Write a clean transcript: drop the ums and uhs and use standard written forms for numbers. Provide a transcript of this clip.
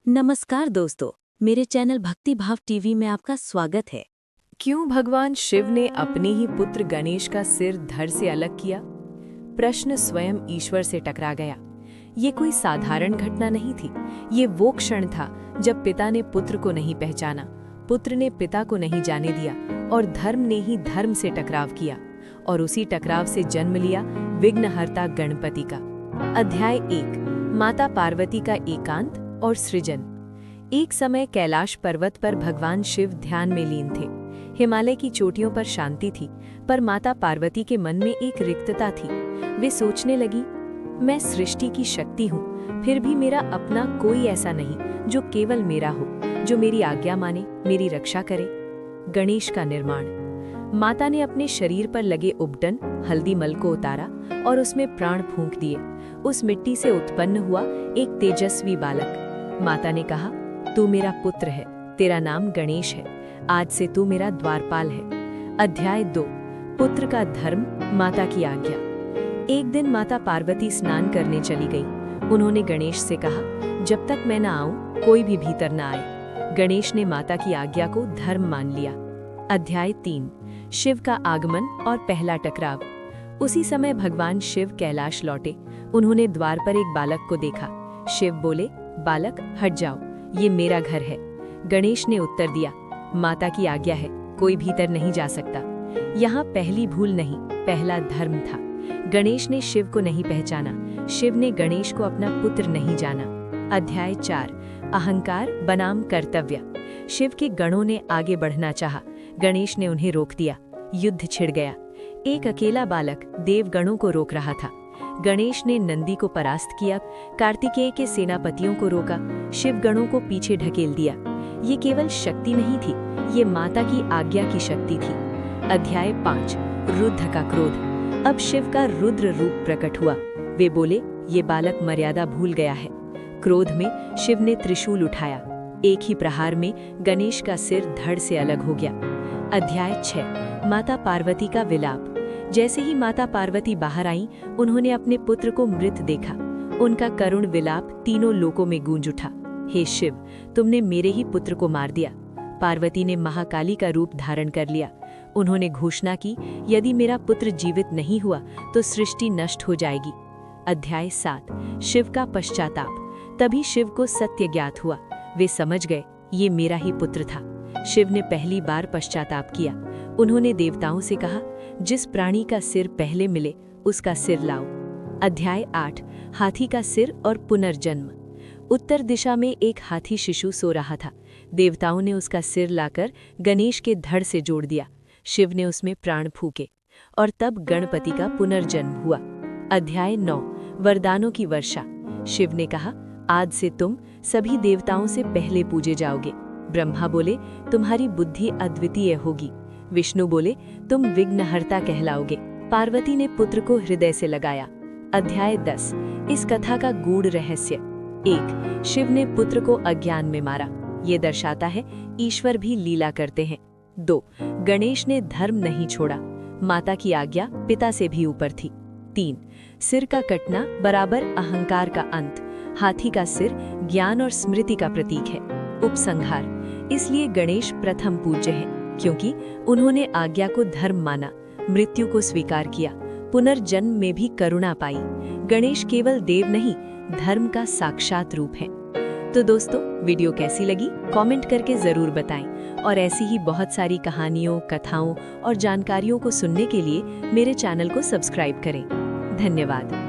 नमस्कार दोस्तों, मेरे चैनल भक्ति भाव टीवी में आपका स्वागत है। क्यों भगवान शिव ने अपने ही पुत्र गणेश का सिर धड़ से अलग किया? प्रश्न स्वयं ईश्वर से टकरा गया। ये कोई साधारण घटना नहीं थी। ये वो क्षण था जब पिता ने पुत्र को नहीं पहचाना, पुत्र ने पिता को नहीं जाने दिया और धर्म ने ही धर्म से टकराव किया। और उसी टकराव से जन्म लिया विघ्नहर्ता गणपति का। अध्याय 1, माता पार्वती का एकांत और सृजन। एक समय कैलाश पर्वत पर भगवान शिव ध्यान में लीन थे। हिमालय की चोटियों पर शांति थी, पर माता पार्वती के मन में एक रिक्तता थी। वे सोचने लगी, मैं सृष्टि की शक्ति हूँ, फिर भी मेरा अपना कोई ऐसा नहीं जो केवल मेरा हो, जो मेरी आज्ञा माने, मेरी रक्षा करे। गणेश का निर्माण। माता ने अपने शरीर पर लगे उपटन हल्दी मल को उतारा और उसमें प्राण फूंक दिए। उस मिट्टी से उत्पन्न हुआ एक तेजस्वी बालक। माता ने कहा, तू मेरा पुत्र है, तेरा नाम गणेश है, आज से तू मेरा द्वारपाल है। अध्याय 2, पुत्र का धर्म, माता की आज्ञा। एक दिन माता पार्वती स्नान करने चली गई। उन्होंने गणेश से कहा, जब तक मैं न आऊं कोई भी भीतर न आए। गणेश ने माता की आज्ञा को धर्म मान लिया। अध्याय 3, शिव का आगमन और पहला टकराव। उसी समय भगवान शिव कैलाश लौटे। उन्होंने द्वार पर एक बालक को देखा। शिव बोले, बालक हट जाओ, ये मेरा घर है। गणेश ने उत्तर दिया, माता की आज्ञा है, कोई भीतर नहीं जा सकता। यहाँ पहली भूल नहीं, पहला धर्म था। गणेश ने शिव को नहीं पहचाना, शिव ने गणेश को अपना पुत्र नहीं जाना। अध्याय 4, अहंकार बनाम कर्तव्य। शिव के गणों ने आगे बढ़ना चाहा, गणेश ने उन्हें रोक दिया। युद्ध छिड़ गया। एक अकेला बालक देवगणों को रोक रहा था। गणेश ने नंदी को परास्त किया, कार्तिकेय के सेनापतियों को रोका, शिवगणों को पीछे ढकेल दिया। ये केवल शक्ति नहीं थी, ये माता की आज्ञा की शक्ति थी। अध्याय 5, रुद्र का क्रोध। अब शिव का रुद्र रूप प्रकट हुआ। वे बोले, ये बालक मर्यादा भूल गया है। क्रोध में शिव ने त्रिशूल उठाया। एक ही प्रहार में गणेश का सिर धड़ से अलग हो गया। अध्याय 6, माता पार्वती का विलाप। जैसे ही माता पार्वती बाहर आईं, उन्होंने अपने पुत्र को मृत देखा। उनका करुण विलाप तीनों लोकों में गूंज उठा। हे शिव, तुमने मेरे ही पुत्र को मार दिया। पार्वती ने महाकाली का रूप धारण कर लिया। उन्होंने घोषणा की, यदि मेरा पुत्र जीवित नहीं हुआ तो सृष्टि नष्ट हो जाएगी। अध्याय 7, शिव का पश्चाताप। तभी शिव को सत्य ज्ञात हुआ। वे समझ गए, ये मेरा ही पुत्र था। शिव ने पहली बार पश्चाताप किया। उन्होंने देवताओं से कहा, जिस प्राणी का सिर पहले मिले उसका सिर लाओ। अध्याय 8, हाथी का सिर और पुनर्जन्म। उत्तर दिशा में एक हाथी शिशु सो रहा था। देवताओं ने उसका सिर लाकर गणेश के धड़ से जोड़ दिया। शिव ने उसमें प्राण फूके और तब गणपति का पुनर्जन्म हुआ। अध्याय 9, वरदानों की वर्षा। शिव ने कहा, आज से तुम सभी देवताओं से पहले पूजे जाओगे। ब्रह्मा बोले, तुम्हारी बुद्धि अद्वितीय होगी। विष्णु बोले, तुम विघ्नहर्ता कहलाओगे। पार्वती ने पुत्र को हृदय से लगाया। अध्याय 10, इस कथा का गूढ़ रहस्य। 1, शिव ने पुत्र को अज्ञान में मारा। ये दर्शाता है ईश्वर भी लीला करते हैं। 2, गणेश ने धर्म नहीं छोड़ा। माता की आज्ञा पिता से भी ऊपर थी। 3, सिर का कटना बराबर अहंकार का अंत। हाथी का सिर ज्ञान और स्मृति का प्रतीक है। उपसंहार। इसलिए गणेश प्रथम पूज्य हैं, क्योंकि उन्होंने आज्ञा को धर्म माना, मृत्यु को स्वीकार किया, पुनर्जन्म में भी करुणा पाई। गणेश केवल देव नहीं, धर्म का साक्षात रूप है। तो दोस्तों, वीडियो कैसी लगी कमेंट करके जरूर बताएं और ऐसी ही बहुत सारी कहानियों, कथाओं और जानकारियों को सुनने के लिए मेरे चैनल को सब्सक्राइब करें। धन्यवाद।